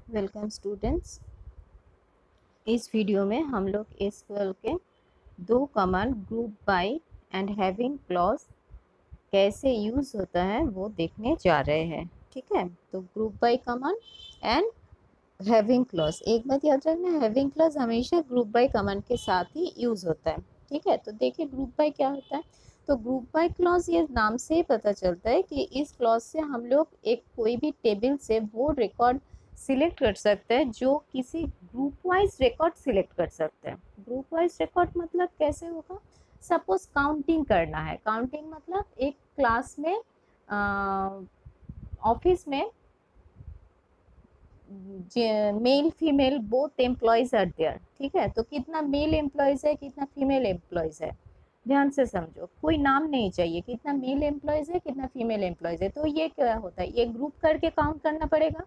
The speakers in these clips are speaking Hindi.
Welcome students. इस वीडियो में हम लोग एसक्यूएल के दो command group by and having clause कैसे यूज़ होता है वो देखने जा रहे हैं। ठीक है, तो group by command and having clause, एक बात याद रखना, हैविंग क्लॉज हमेशा ग्रुप बाय कमांड के साथ ही यूज़ होता है। ठीक है, तो देखिए ग्रुप बाय क्या होता है। तो ग्रुप बाय क्लॉज ये नाम से ही पता चलता है कि इस क्लॉज से हम लोग एक कोई भी टेबल से वो रिकॉर्ड सिलेक्ट कर सकते हैं जो किसी ग्रुप वाइज रिकॉर्ड सिलेक्ट कर सकते हैं। ग्रुप वाइज रिकॉर्ड मतलब कैसे होगा, सपोज काउंटिंग करना है। काउंटिंग मतलब एक क्लास में, ऑफिस में male female both employees are there. ठीक है, तो कितना मेल एम्प्लॉयज है कितना फीमेल एम्प्लॉयज है, ध्यान से समझो, कोई नाम नहीं चाहिए, कितना मेल एम्प्लॉयज है कितना फीमेल एम्प्लॉयज है। तो ये क्या होता है, ये ग्रुप करके काउंट करना पड़ेगा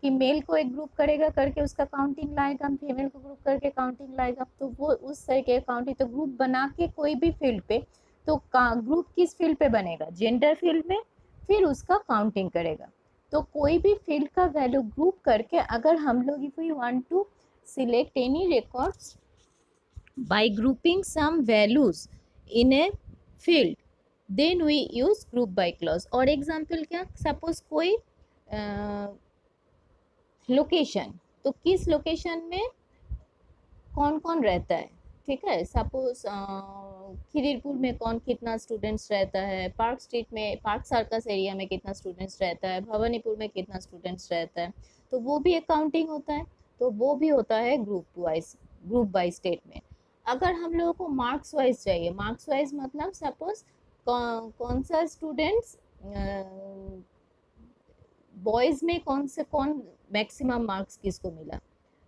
कि मेल को एक ग्रुप करेगा करके उसका काउंटिंग लाएगा, फीमेल को ग्रुप करके काउंटिंग लाएगा, तो वो उस तरह के काउंटिंग। तो ग्रुप बना के कोई भी फील्ड पे, तो ग्रुप किस फील्ड पे बनेगा, जेंडर फील्ड में, फिर उसका काउंटिंग करेगा। तो कोई भी फील्ड का वैल्यू ग्रुप करके अगर हम लोग if we want to select any records by grouping some values in a field, then we use group by clause. और एग्जांपल क्या, सपोज कोई लोकेशन, तो किस लोकेशन में कौन कौन रहता है। ठीक है, सपोज खिदिरपुर में कौन कितना स्टूडेंट्स रहता है, पार्क स्ट्रीट में, पार्क सर्कस एरिया में कितना स्टूडेंट्स रहता है, भवानीपुर में कितना स्टूडेंट्स रहता है, तो वो भी एक काउंटिंग होता है। तो वो भी होता है group wise, group by state में। अगर हम लोगों को मार्क्स वाइज चाहिए, मार्क्स वाइज मतलब सपोज कौन सा स्टूडेंट्स, बॉयज़ में कौन से कौन मैक्सिमम मार्क्स किसको मिला,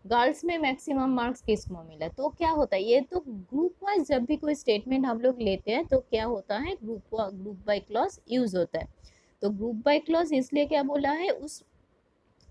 गर्ल्स में मैक्सिमम मार्क्स किसको मिला, तो क्या होता है, ये तो ग्रुप वाइज जब भी कोई स्टेटमेंट हम लोग लेते हैं तो क्या होता है, ग्रुप बाय क्लॉज यूज होता है। तो ग्रुप बाय क्लॉज इसलिए क्या बोला है, उस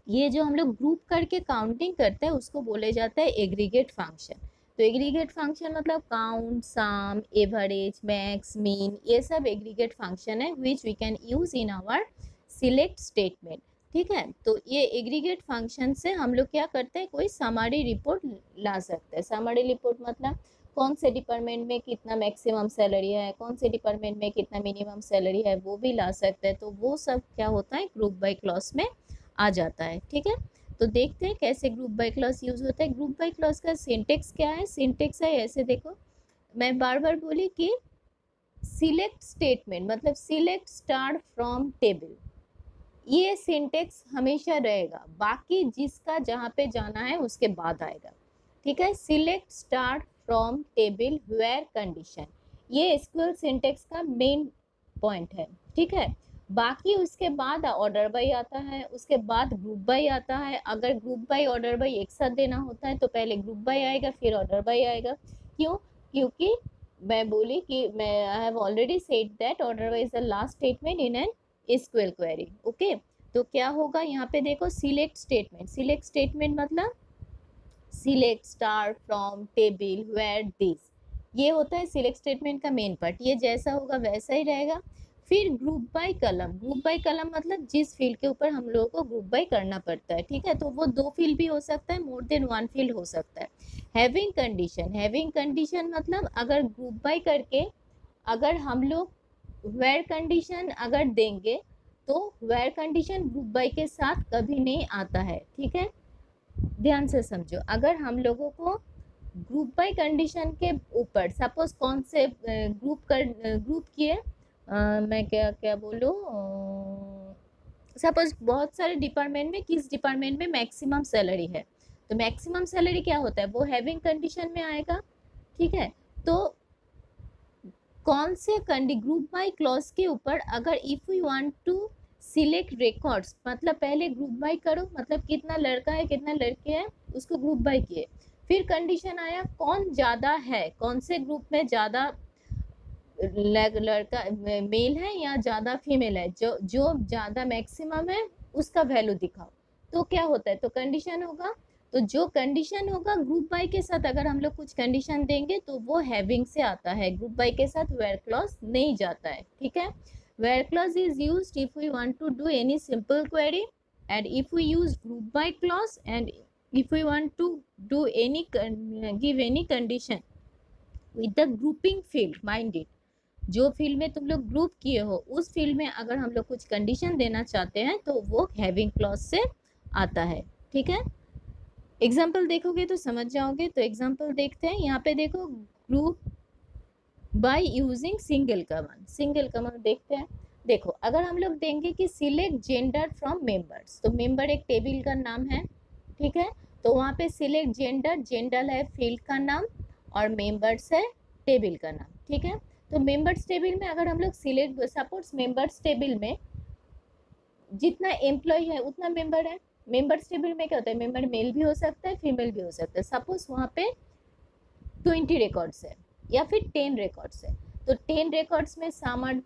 ये जो हम लोग ग्रुप करके काउंटिंग करते हैं उसको बोले जाता है एग्रीगेट फंक्शन। तो एग्रीगेट फंक्शन मतलब count, sum, average, max, mean, ये सब एग्रीगेट फंक्शन है which we can use in our select statement. ठीक है, तो ये एग्रीगेट फंक्शन से हम लोग क्या करते हैं, कोई समरी रिपोर्ट ला सकते हैं। समरी रिपोर्ट मतलब कौन से डिपार्टमेंट में कितना मैक्सिमम सैलरी है, कौन से डिपार्टमेंट में कितना मिनिमम सैलरी है, वो भी ला सकते हैं। तो वो सब क्या होता है, ग्रुप बाय क्लॉज में आ जाता है। ठीक है, तो देखते हैं कैसे ग्रुप बाय क्लॉज यूज होता है। ग्रुप बाय क्लॉज का सिंटेक्स क्या है, सिंटेक्स है ऐसे, देखो मैं बार बार बोली कि सिलेक्ट स्टेटमेंट मतलब सिलेक्ट स्टार फ्रॉम टेबल, ये सिंटेक्स हमेशा रहेगा, बाकी जिसका जहाँ पे जाना है उसके बाद आएगा। ठीक है, select star from table where condition, ये एसक्यूएल सिंटेक्स का मेन पॉइंट है। ठीक है, बाकी उसके बाद ऑर्डर बाय आता है, उसके बाद ग्रुप बाय आता है। अगर ग्रुप बाय ऑर्डर बाय एक साथ देना होता है तो पहले ग्रुप बाय आएगा फिर ऑर्डर बाय आएगा। क्यों, क्योंकि मैं बोली कि मैं I have already said that order by is the last statement in an SQL query. Okay, तो क्या होगा यहाँ पे देखो, सिलेक्ट स्टेटमेंट, सिलेक्ट स्टेटमेंट मतलब select star from table where this, ये होता है सिलेक्ट स्टेटमेंट का मेन पार्ट। ये जैसा होगा वैसा ही रहेगा। फिर group by column, group by column मतलब जिस फील्ड के ऊपर हम लोगों को ग्रुप बाय करना पड़ता है। ठीक है, तो वो दो फील्ड भी हो सकता है, मोर देन वन फील्ड हो सकता है। हैविंग कंडीशन, हैविंग कंडीशन मतलब अगर ग्रुप बाय करके अगर हम लोग वेयर कंडीशन अगर देंगे तो वेयर कंडीशन ग्रुप बाय के साथ कभी नहीं आता है। ठीक है, ध्यान से समझो, अगर हम लोगों को ग्रुप बाय कंडीशन के ऊपर सपोज कौन से ग्रुप किए, मैं क्या क्या बोलूँ, सपोज बहुत सारे डिपार्टमेंट में किस डिपार्टमेंट में मैक्सिमम सैलरी है, तो मैक्सिमम सैलरी क्या होता है, वो हैविंग कंडीशन में आएगा। ठीक है, तो कौन से ग्रुप बाय क्लॉज के ऊपर अगर if you want to select records, मतलब पहले ग्रुप बाय करो, मतलब कितना लड़का है कितना लड़के हैं उसको ग्रुप बाय किए, फिर कंडीशन आया कौन ज़्यादा है, कौन से ग्रुप में ज़्यादा लड़का मेल है या ज़्यादा फीमेल है, जो जो ज़्यादा मैक्सिमम है उसका वैल्यू दिखाओ। तो क्या होता है, तो कंडीशन होगा, तो जो कंडीशन होगा ग्रुप बाय के साथ अगर हम लोग कुछ कंडीशन देंगे तो वो हैविंग से आता है, ग्रुप बाय के साथ वेयर क्लॉज नहीं जाता है। ठीक है, where clause is used if we want to do any simple query and if we use group by clause and if we want to do any give any condition with the grouping field, mind it, जो फील्ड में तुम लोग ग्रुप किए हो उस फील्ड में अगर हम लोग कुछ कंडीशन देना चाहते हैं तो वो हैविंग क्लॉज से आता है। ठीक है, एग्जाम्पल देखोगे तो समझ जाओगे। तो एग्जाम्पल देखते हैं, यहाँ पे देखो group by using single command, single command देखते हैं। देखो अगर हम लोग देंगे कि सिलेक्ट जेंडर फ्रॉम मेंबर्स, तो मेंबर एक टेबल का नाम है, ठीक है, तो वहाँ पे सिलेक्ट जेंडर, जेंडर है फील्ड का नाम और मेंबर्स है टेबल का नाम। ठीक है, तो मेंबर्स टेबल में अगर हम लोग सिलेक्ट, सपोज मेंबर्स टेबल में जितना एम्प्लॉय है उतना मेंबर है। मेंबर्स टेबल में क्या होता है, मेंबर मेल भी हो सकता है फीमेल भी हो सकता है। सपोज वहाँ पे 20 रिकॉर्ड्स है या फिर 10 रिकॉर्ड्स है, तो 10 रिकॉर्ड्स में सम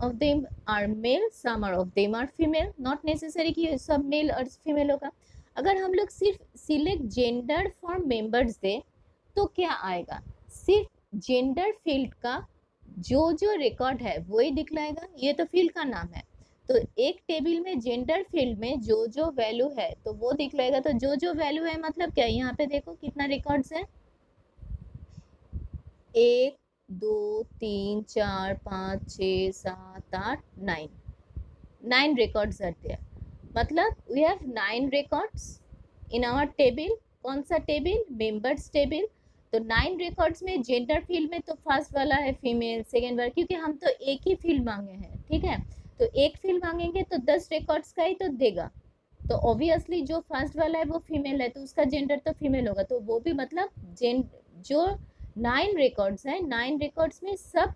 of them are male, some of them are female, not necessary कि सब मेल और फीमेल होगा। अगर हम लोग सिर्फ सिलेक्ट जेंडर फॉर मेंबर्स दे तो क्या आएगा, सिर्फ जेंडर फील्ड का जो जो रिकॉर्ड है वही दिखलाएगा, ये तो फील्ड का नाम है। तो एक टेबल में जेंडर फील्ड में जो जो वैल्यू है तो वो दिखलाएगा। तो जो जो वैल्यू है मतलब क्या, यहाँ पे देखो कितना रिकॉर्ड्स है, 1 2 3 4 5 6 7 8 9 records are there, मतलब we have 9 records in our table। कौन सा टेबल, मेंबर्स टेबल। तो 9 रिकॉर्ड्स में जेंडर फील्ड में तो फर्स्ट वाला है फीमेल, सेकेंड वाला, क्योंकि हम तो एक ही फील्ड मांगे हैं। ठीक है, तो एक फील्ड मांगेंगे तो 10 रिकॉर्ड्स का ही तो देगा, तो ऑब्वियसली जो फर्स्ट वाला है वो फीमेल है तो उसका जेंडर तो फीमेल होगा, तो वो भी मतलब जो 9 रिकॉर्ड्स है, 9 रिकॉर्ड्स में सब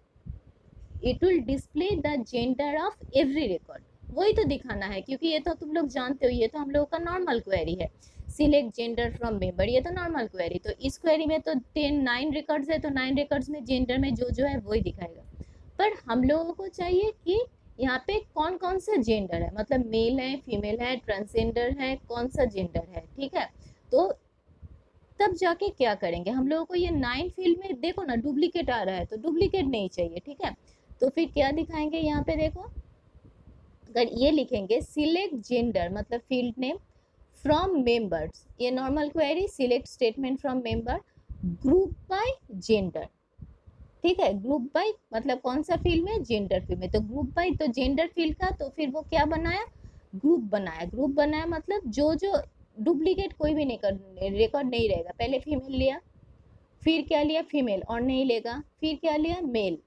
it will display the gender of every record, वही तो दिखाना है। क्योंकि ये तो तुम लोग जानते हो, ये तो हम लोगों का नॉर्मल क्वेरी है, सिलेक्ट जेंडर फ्रॉम मेंबर, ये तो नॉर्मल क्वेरी। तो इस क्वेरी में तो 9 रिकॉर्ड्स है, तो 9 रिकॉर्ड्स में जेंडर में जो जो है वही दिखाएगा। पर हम लोगों को चाहिए कि यहाँ पे कौन कौन सा जेंडर है, मतलब मेल है फीमेल है ट्रांसजेंडर है, कौन सा जेंडर है। ठीक है, तो तब जाके क्या करेंगे हम लोगों को, ये 9 फील्ड में देखो ना डुप्लीकेट आ रहा है, तो डुप्लीकेट नहीं चाहिए। ठीक है, तो फिर क्या दिखाएंगे, यहाँ पे देखो अगर ये लिखेंगे सिलेक्ट जेंडर मतलब फील्ड नेम फ्रॉम मेंबर्स, ये normal query, select statement from member, group by gender. ठीक है, ग्रुप बाय मतलब कौन सा फील्ड में, जेंडर फील्ड में, तो ग्रुप बाय तो जेंडर फील्ड का, तो फिर वो क्या बनाया, ग्रुप बनाया। ग्रुप बनाया मतलब जो जो डुप्लीकेट कोई भी नहीं कर, रिकॉर्ड नहीं रहेगा। पहले फीमेल लिया, फिर क्या लिया फीमेल और नहीं लेगा, फिर क्या लिया मेल,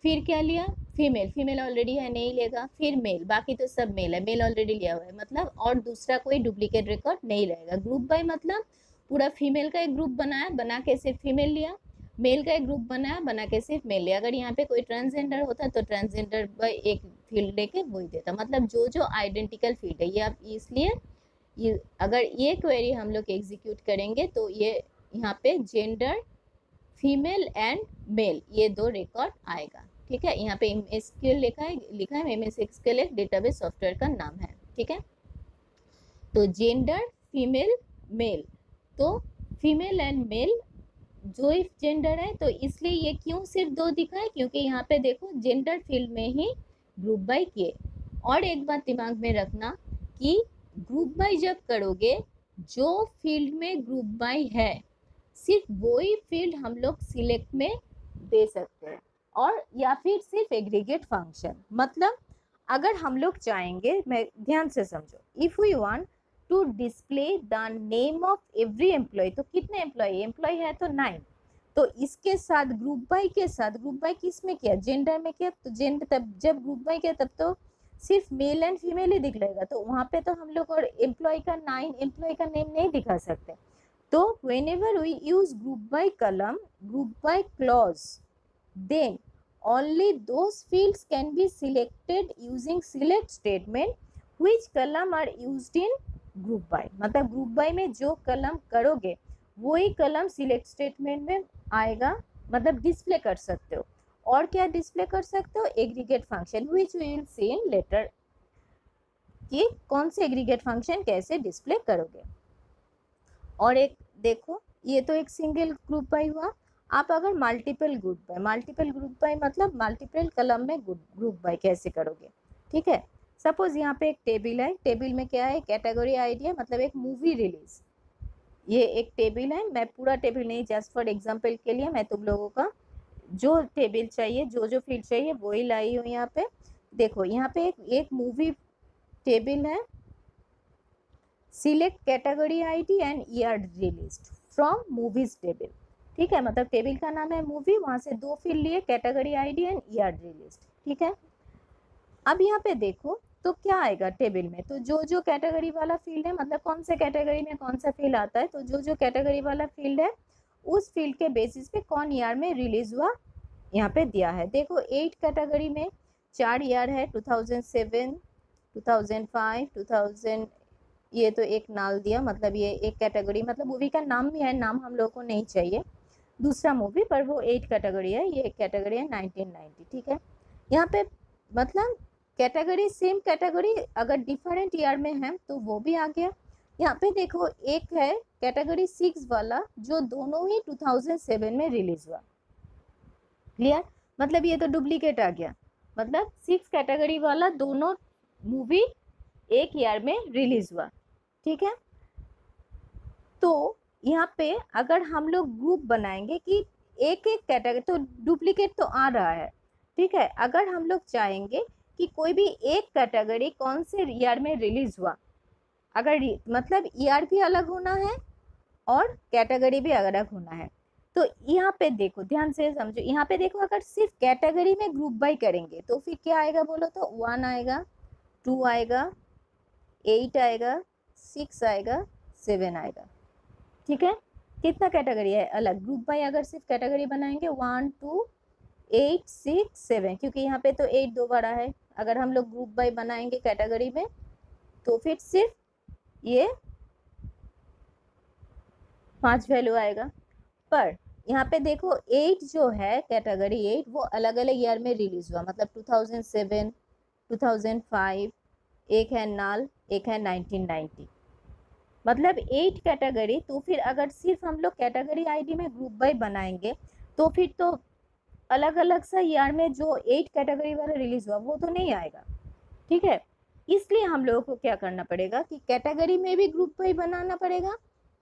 फिर क्या लिया फीमेल, फीमेल ऑलरेडी है नहीं लेगा, फिर मेल, बाकी तो सब मेल है, मेल ऑलरेडी लिया हुआ है, मतलब और दूसरा कोई डुप्लीकेट रिकॉर्ड नहीं रहेगा। ग्रुप बाय मतलब पूरा फीमेल का एक ग्रुप बनाया, बना के सिर्फ फीमेल लिया, मेल का एक ग्रुप बनाया, बना के सिर्फ मेल लिया। अगर यहाँ पे कोई ट्रांसजेंडर होता तो ट्रांसजेंडर बाय एक फील्ड लेके वही देता, मतलब जो जो आइडेंटिकल फील्ड है ये आप, इसलिए अगर ये क्वेरी हम लोग एग्जीक्यूट करेंगे तो ये यहाँ पे जेंडर फीमेल एंड मेल ये 2 रिकॉर्ड आएगा। ठीक है, यहाँ पे एमएसक्यूएल लिखा है एमएसक्यूएल एक डेटाबेस सॉफ्टवेयर का नाम है। ठीक है, तो जेंडर फीमेल मेल, तो फीमेल एंड मेल जो इफ जेंडर है, तो इसलिए ये क्यों सिर्फ 2 दिखा है, क्योंकि यहाँ पे देखो जेंडर फील्ड में ही ग्रुप बाय किए। और एक बात दिमाग में रखना कि ग्रुप बाय जब करोगे जो फील्ड में ग्रुप बाय है सिर्फ वही फील्ड हम लोग सिलेक्ट में दे सकते हैं, और या फिर सिर्फ एग्रीगेट फंक्शन। मतलब अगर हम लोग चाहेंगे, मैं ध्यान से समझो, if we want to display the name of every employee, तो कितने एम्प्लॉय है तो 9, तो इसके साथ ग्रुप बाय के साथ, ग्रुप बाय किस में किया, जेंडर में किया, तो जेंडर तब जब ग्रुप बाय किया तब तो सिर्फ मेल एंड फीमेल ही दिखलाएगा, तो वहाँ पे तो हम लोग और एम्प्लॉय का 9 एम्प्लॉय का नेम नहीं दिखा सकते। तो whenever we use group by column, group by clause, then only those fields can be selected using select statement which column are used in group by, मतलब group by में जो कलम करोगे वही कलम सिलेक्ट स्टेटमेंट में आएगा, मतलब डिस्प्ले कर सकते हो। और क्या डिस्प्ले कर सकते हो, aggregate function which we will see in later, कि कौन से एग्रीगेट फंक्शन कैसे डिस्प्ले करोगे। और एक देखो ये तो एक सिंगल ग्रुप बाय हुआ, आप अगर मल्टीपल ग्रुप बाय मतलब मल्टीपल कलम में ग्रुप बाय कैसे करोगे। ठीक है, सपोज यहाँ पे एक टेबल है, टेबल में क्या है, कैटेगरी आईडी है, मतलब एक मूवी रिलीज, ये एक टेबल है। मैं पूरा टेबल नहीं, जस्ट फॉर एग्जांपल के लिए मैं तुम लोगों का जो टेबल चाहिए, जो फील्ड चाहिए वही लाई हूँ यहाँ पे। देखो यहाँ पे एक मूवी टेबल है, select category ID and year released from movies table. ठीक है, मतलब टेबल का नाम है मूवी, वहां से दो फील्ड लिए, category ID and year released. ठीक है, अब यहाँ पे देखो तो क्या आएगा टेबल में, तो जो कैटेगरी वाला फील्ड है, मतलब कौन से कैटेगरी में कौन सा फील्ड आता है, तो जो कैटेगरी वाला फील्ड है उस फील्ड के बेसिस पे कौन ईयर में रिलीज हुआ यहाँ पे दिया है। देखो 8 कैटेगरी में 4 ईयर है, 2007, 2005, 2000, ये तो एक नाल दिया, मतलब ये एक कैटेगरी, मतलब मूवी का नाम भी है, नाम हम लोग को नहीं चाहिए, दूसरा मूवी, पर वो 8 कैटेगरी है, ये एक कैटेगरी है 1990। ठीक है, यहाँ पे मतलब कैटेगरी सेम कैटेगरी अगर डिफरेंट ईयर में है तो वो भी आ गया। यहाँ पे देखो एक है कैटेगरी 6 वाला जो दोनों ही 2007 में रिलीज हुआ। क्लियर, मतलब ये तो डुप्लीकेट आ गया, मतलब 6 कैटेगरी वाला दोनों मूवी एक ईयर में रिलीज हुआ। ठीक है, तो यहाँ पे अगर हम लोग ग्रुप बनाएंगे कि एक एक कैटेगरी, तो डुप्लीकेट तो आ रहा है। ठीक है, अगर हम लोग चाहेंगे कि कोई भी एक कैटेगरी कौन से ईयर में रिलीज हुआ, अगर मतलब ईयर भी अलग होना है और कैटेगरी भी अलग होना है, तो यहाँ पे देखो ध्यान से समझो, यहाँ पे देखो अगर सिर्फ कैटेगरी में ग्रुप बाई करेंगे तो फिर क्या आएगा बोलो तो 1 आएगा, 2 आएगा, 8 आएगा, 6 आएगा, 7 आएगा। ठीक है, कितना कैटेगरी है अलग, ग्रुप बाई अगर सिर्फ कैटेगरी बनाएंगे 1, 2, 8, 6, 7, क्योंकि यहाँ पे तो 8 दो बड़ा है। अगर हम लोग ग्रुप बाई बनाएंगे कैटेगरी में तो फिर सिर्फ ये 5 वैल्यू आएगा। पर यहाँ पे देखो 8 जो है कैटेगरी 8 वो अलग अलग ईयर में रिलीज हुआ, मतलब 2007, 2005, एक है नाल, एक है 1990, मतलब 8 कैटेगरी। तो फिर अगर सिर्फ हम लोग कैटेगरी आईडी में ग्रुप बाई बनाएंगे तो फिर तो अलग अलग सा ईयर में जो 8 कैटेगरी वाला रिलीज हुआ वो तो नहीं आएगा। ठीक है, इसलिए हम लोगों को क्या करना पड़ेगा कि कैटेगरी में भी ग्रुप बाई बनाना पड़ेगा,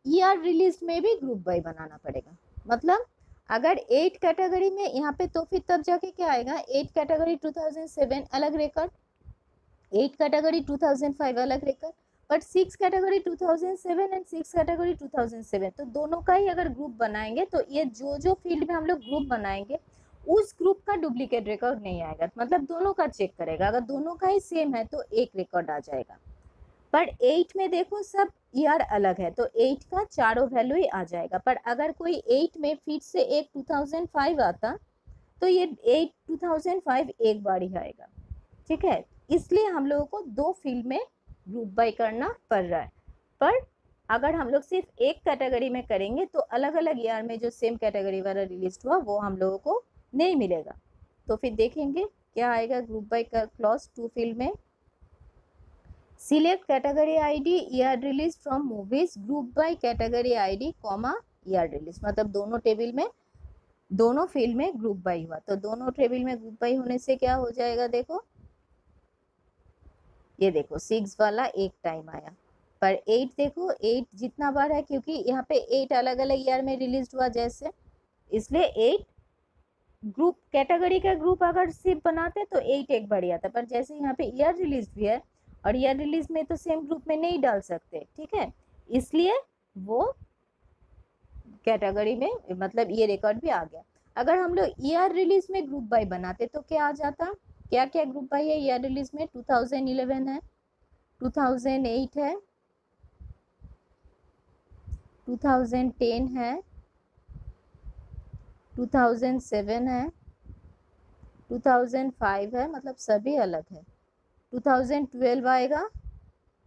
ईयर रिलीज में भी ग्रुप बाई बनाना पड़ेगा। मतलब अगर 8 कैटेगरी में यहाँ पे, तो फिर तब जाके क्या आएगा, 8 कैटेगरी 2007 अलग रिकॉर्ड, 8 कैटेगरी 2005 अलग record, but 6 category 2007 and 6 category 2007, तो दोनों का ही अगर ग्रुप बनाएंगे तो ये जो फील्ड में हम लोग ग्रुप बनाएंगे उस ग्रुप का डुप्लीकेट रिकॉर्ड नहीं आएगा, मतलब दोनों का चेक करेगा, अगर दोनों का ही सेम है तो एक रिकॉर्ड आ जाएगा। पर 8 में देखो सब ईयर अलग है तो 8 का चारों वैल्यू ही आ जाएगा। पर अगर कोई 8 में फिर से एक 2005 आता तो ये 8 2005 एक बार ही आएगा। ठीक है, इसलिए हम लोगों को दो फील्ड में ग्रुप बाई करना पड़ रहा है। पर अगर हम लोग सिर्फ एक कैटेगरी में करेंगे तो अलग अलग ईयर में जो सेम कैटेगरी वाला रिलीज हुआ वो हम लोगों को नहीं मिलेगा। तो फिर देखेंगे क्या आएगा ग्रुप बाई का क्लॉज 2 फील्ड में, select category ID year release from movies group by category ID comma year release, मतलब दोनों टेबल में दोनों फील्ड में ग्रुप बाई हुआ, तो दोनों टेबल में ग्रुप बाई होने से क्या हो जाएगा, देखो ये देखो 6 वाला एक टाइम आया, पर 8 देखो 8 जितना बार है, क्योंकि यहाँ पे 8 अलग अलग ईयर में रिलीज हुआ जैसे, इसलिए 8 ग्रुप कैटेगरी का ग्रुप अगर सिर्फ बनाते तो 8 एक बार आता, पर जैसे यहाँ पे ईयर रिलीज भी है और ईयर रिलीज में तो सेम ग्रुप में नहीं डाल सकते। ठीक है, इसलिए वो कैटेगरी में मतलब ये रिकॉर्ड भी आ गया। अगर हम लोग ईयर रिलीज में ग्रुप बाई बनाते तो क्या आ जाता, क्या क्या ग्रुप बाई है ईयर रिलीज में, 2011 है, 2008 है, 2010 है, 2007 है, 2005 है, मतलब सभी अलग है, 2012 आएगा,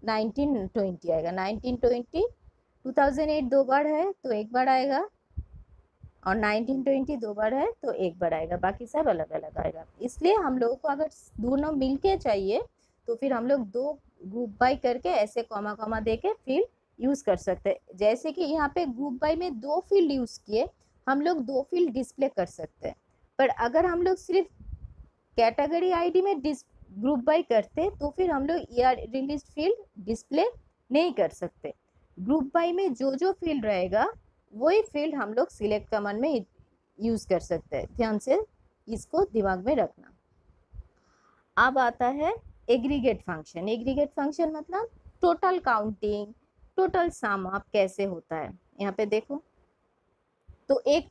1920 आएगा, 1920, 2008 दो बार है तो एक बार आएगा, और 1920 दो बार है तो एक बार आएगा, बाकी सब अलग अलग आएगा। इसलिए हम लोगों को अगर दोनों मिलके चाहिए तो फिर हम लोग दो ग्रुप बाई करके ऐसे कॉमा कॉमा दे के फील्ड यूज कर सकते हैं। जैसे कि यहाँ पे ग्रुप बाई में दो फील्ड यूज किए, हम लोग दो फील्ड डिस्प्ले कर सकते हैं। पर अगर हम लोग सिर्फ कैटेगरी आईडी में ग्रुप बाय करते तो फिर हम लोग ईआर रिलीज फील्ड डिस्प्ले नहीं कर सकते। ग्रुप बाय में जो जो फील्ड रहेगा वही फील्ड हम लोग सिलेक्ट कमांड में यूज कर सकते हैं। ध्यान से इसको दिमाग में रखना। अब आता है एग्रीगेट फंक्शन। एग्रीगेट फंक्शन मतलब total counting, total sum up कैसे होता है। यहाँ पे देखो तो एक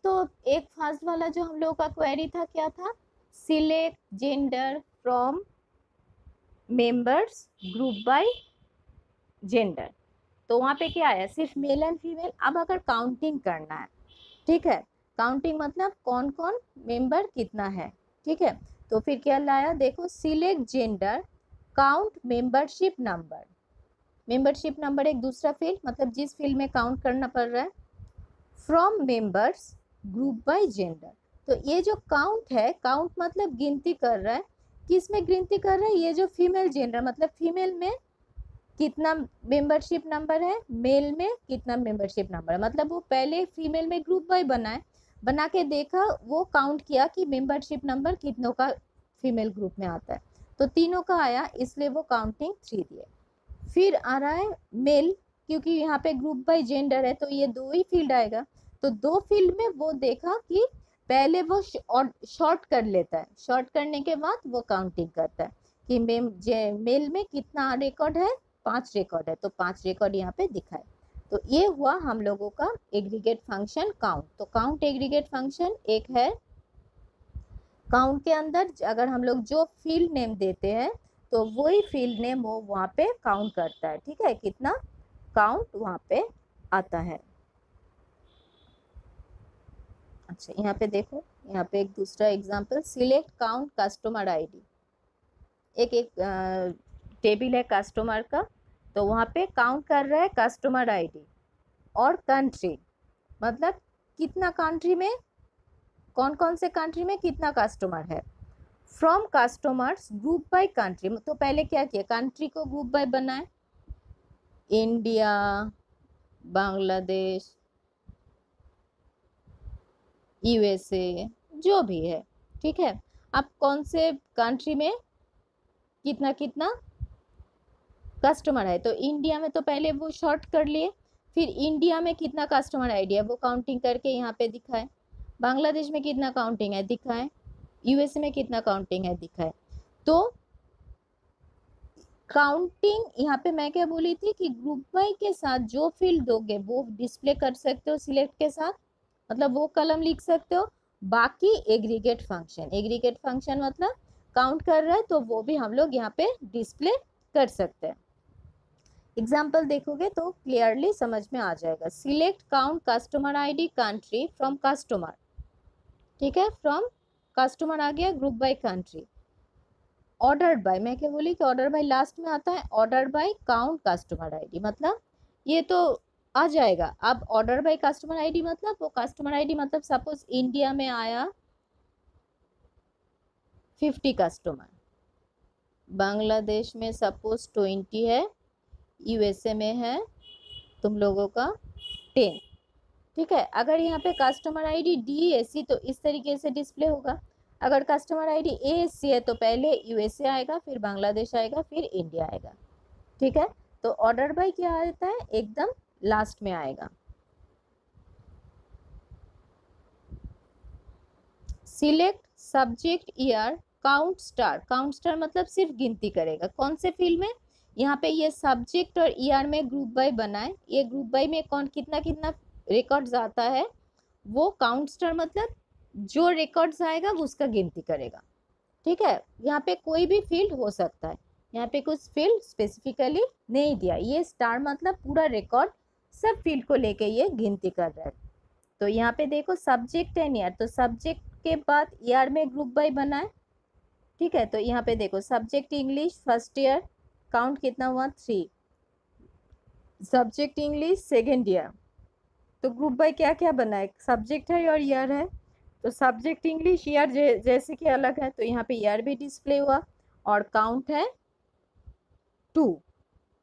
फर्स्ट वाला जो हम लोगों का क्वेरी था क्या था, select gender from members group by gender. तो वहाँ पे क्या आया, सिर्फ मेल एंड फीमेल। अब अगर काउंटिंग करना है, ठीक है, काउंटिंग मतलब कौन कौन मेंबर कितना है, ठीक है, तो फिर क्या लाया, देखो select gender count membership number. Membership number एक दूसरा फील्ड, मतलब जिस फील्ड में काउंट करना पड़ रहा है, from members group by gender. तो ये जो काउंट है, काउंट मतलब गिनती कर रहा है, किस में गिनती कर रहा है, ये जो फीमेल जेंडर मतलब फीमेल में कितना मेंबरशिप नंबर है, मेल में कितना मेंबरशिप नंबर है। मतलब वो पहले फीमेल में ग्रुप बाय बनाए, बना के देखा, वो काउंट किया कि मेंबरशिप नंबर कितनों का फीमेल ग्रुप में आता है, तो तीनों का आया, इसलिए वो काउंटिंग 3 दिए। फिर आ रहा है मेल, क्योंकि यहाँ पे ग्रुप बाय जेंडर है तो ये 2 ही फील्ड आएगा, तो 2 फील्ड में वो देखा कि पहले वो शॉर्ट कर लेता है, शॉर्ट करने के बाद वो काउंटिंग करता है कि मेल में कितना रिकॉर्ड है, 5 रिकॉर्ड है, तो 5 रिकॉर्ड यहाँ पे दिखाए। तो ये हुआ हम लोगों का एग्रीगेट फंक्शन काउंट। तो काउंट एग्रीगेट फंक्शन एक है, काउंट के अंदर अगर हम लोग जो फील्ड नेम देते हैं तो वही फील्ड नेम वो वहाँ पे काउंट करता है, ठीक है, कितना काउंट वहाँ पे आता है। अच्छा यहाँ पे देखो, यहाँ पे एक दूसरा example, select count customer ID. एक टेबल है कस्टमर का, तो वहाँ पे काउंट कर रहा है कस्टमर आईडी और कंट्री, मतलब कितना कंट्री में, कौन कौन से कंट्री में कितना कस्टमर है। From customers group by country, तो पहले क्या किया, कंट्री को ग्रुप बाय बनाए, इंडिया, बांग्लादेश, यूएसए, जो भी है, ठीक है। अब कौन से कंट्री में कितना कितना कस्टमर है, तो इंडिया में तो पहले वो शॉर्ट कर लिए, फिर इंडिया में कितना कस्टमर आईडी है वो काउंटिंग करके यहाँ पे दिखाए, बांग्लादेश में कितना काउंटिंग है दिखाए, यूएसए में कितना काउंटिंग है दिखाए। तो काउंटिंग यहाँ पे मैं क्या बोली थी कि ग्रुप बाय के साथ जो फील्ड दोगे वो डिस्प्ले कर सकते हो सिलेक्ट के साथ, मतलब वो कलम लिख सकते हो। बाकी एग्रीगेट फंक्शन, एग्रीगेट फंक्शन मतलब काउंट कर रहा है तो वो भी हम लोग यहाँ पे डिस्प्ले कर सकते हैं। एग्जाम्पल देखोगे तो क्लियरली समझ में आ जाएगा। Select count customer ID country from customer, ठीक है, फ्रॉम कस्टमर आ गया, group by country. Order by, मैं क्या बोली कि ऑर्डर बाय लास्ट में आता है, order by count customer ID, मतलब ये तो आ जाएगा। अब ऑर्डर बाय कस्टमर आईडी मतलब वो कस्टमर आईडी, मतलब सपोज इंडिया में आया 50 कस्टमर, बांग्लादेश में सपोज 20 है, यूएसए में है तुम लोगों का 10, ठीक है। अगर यहाँ पे कस्टमर आईडी DAC तो इस तरीके से डिस्प्ले होगा, अगर कस्टमर आईडी ASC है तो पहले यूएसए आएगा, फिर बांग्लादेश आएगा, फिर इंडिया आएगा, ठीक है। तो ऑर्डर बाय क्या आता है, एकदम लास्ट में आएगा। Select subject year count star, count star मतलब सिर्फ गिनती करेगा, कौन से फील्ड में, यहाँ पे ये सब्जेक्ट और ईयर में ग्रुप बाय बनाए, ये ग्रुप बाय में कौन कितना कितना रिकॉर्ड्स आता है, वो काउंट स्टार मतलब जो रिकॉर्ड्स आएगा वो उसका गिनती करेगा, ठीक है। यहाँ पे कोई भी फील्ड हो सकता है, यहाँ पे कुछ फील्ड स्पेसिफिकली नहीं दिया, ये स्टार मतलब पूरा रिकॉर्ड सब फील्ड को लेके ये गिनती कर रहा है। तो यहाँ पे देखो सब्जेक्ट एंड ईयर, तो सब्जेक्ट के बाद ईयर में ग्रुप बाय बनाए, ठीक है। तो यहाँ पे देखो subject English first year, count कितना हुआ 3, सब्जेक्ट इंग्लिश सेकेंड ईयर, तो ग्रुप बाय क्या क्या बना है, सब्जेक्ट है और ईयर है, तो सब्जेक्ट इंग्लिश ईयर जैसे कि अलग है तो यहाँ पे ईयर भी डिस्प्ले हुआ, और काउंट है 2,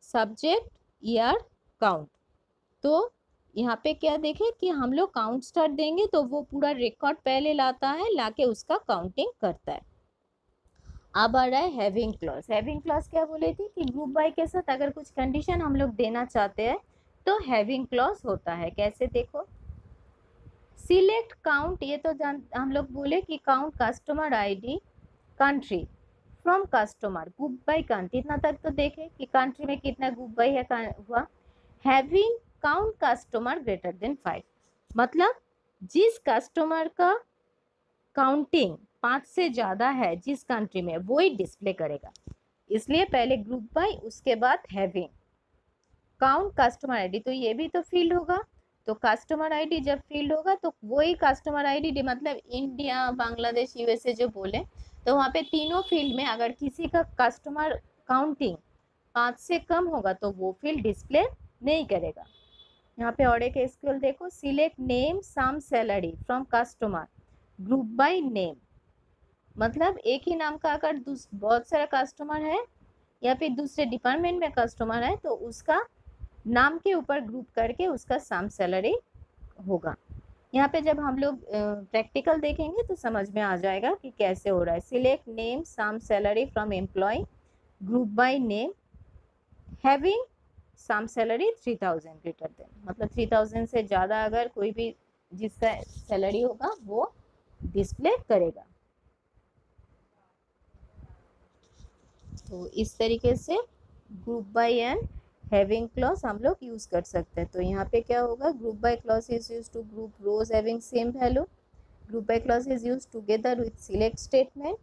सब्जेक्ट ईयर काउंट। तो यहाँ पे क्या देखें कि हम लोग काउंट स्टार देंगे तो वो पूरा रिकॉर्ड पहले लाता है, लाके उसका काउंटिंग करता है। अब आ रहा है हैविंग क्लॉज। हैविंग क्लॉज क्या बोले थे कि ग्रुप बाय के साथ अगर कुछ कंडीशन हम लोग देना चाहते हैं तो हैविंग क्लॉज होता है। कैसे देखो, सिलेक्ट काउंट, ये तो हम लोग बोले कि count customer ID country from customer, group by country, इतना तक तो देखे कि कंट्री में कितना ग्रुप बाय है हुआ। Having count customer greater than 5, मतलब जिस कस्टमर का काउंटिंग 5 से ज़्यादा है जिस कंट्री में, वो ही डिस्प्ले करेगा। इसलिए पहले ग्रुप बाय, उसके बाद हैविंग काउंट कस्टमर आईडी, तो ये भी तो फील्ड होगा। तो कस्टमर आईडी जब फील्ड होगा तो वही कस्टमर आईडी, मतलब इंडिया, बांग्लादेश, यूएसए जो बोले, तो वहाँ पे तीनों फील्ड में अगर किसी का कस्टमर काउंटिंग 5 से कम होगा तो वो फील्ड डिस्प्ले नहीं करेगा। यहाँ पे और एक एसक्यूएल देखो, select name sum salary from customer group by name, मतलब एक ही नाम का अगर बहुत सारा कस्टमर है या फिर दूसरे डिपार्टमेंट में कस्टमर है तो उसका नाम के ऊपर ग्रुप करके उसका सम सैलरी होगा। यहाँ पे जब हम लोग प्रैक्टिकल देखेंगे तो समझ में आ जाएगा कि कैसे हो रहा है। Select name sum salary from employee group by name having sum salary 3000 greater than, मतलब 3000 से ज़्यादा अगर कोई भी जिसका सैलरी होगा वो डिस्प्ले करेगा। तो इस तरीके से group by and having clause हम लोग यूज कर सकते हैं। तो यहाँ पे क्या होगा, group by clause is use to group rows having same value, group by clause is use together with select statement,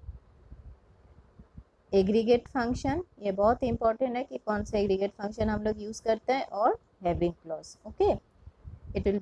aggregate function, ये बहुत इंपॉर्टेंट है कि कौन सा एग्रीगेट फंक्शन हम लोग यूज करते हैं, और having clause. Okay, it will